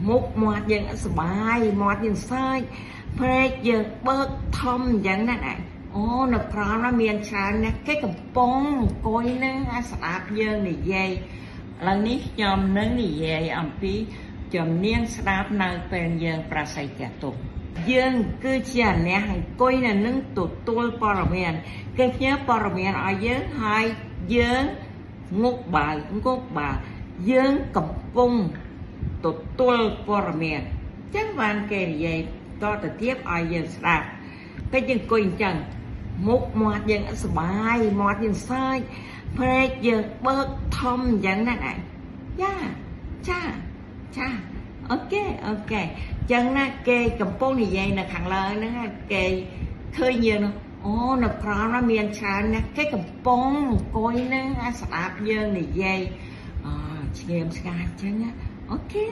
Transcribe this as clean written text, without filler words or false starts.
មុខមាត់យើងសบายមាត់យើងសើចព្រែកយើងបើកធំអញ្ចឹងណាអូនៅក្រោមណាមានច្រើនណាស់គេកំពុងអង្គុយនឹងស្ដាប់យើងនិយាយឥឡូវនេះខ្ញុំនឹងនិយាយអំពីជំនាញស្ដាប់នៅពេលយើងប្រស័យតាតុយើងគឺជាអ្នកអង្គុយនៅនឹងទទួលព័ត៌មានគេផ្ញើព័ត៌មានឲ្យយើងហើយយើងងុកបើយើងកំពុងទទួលព័ត៌មានអញ្ចឹងបានគេនិយាយតទៅទៀតឲ្យយើងស្ដាប់ពេលយើងអង្គុយអញ្ចឹងមុខមាត់យើងសบายមាត់យើងសើចព្រែកយើងបើកធំអញ្ចឹងណាចាអូខេអញ្ចឹងណាគេកំពុងនិយាយនៅខាងលើហ្នឹងគេឃើញយើងអូនៅក្រោមណាមានច្រើនណាស់គេកំពុងអង្គុយនឹងស្ដាប់យើងនិយាយឆ្ងៀមស្ងាត់អញ្ចឹងណាអូខេ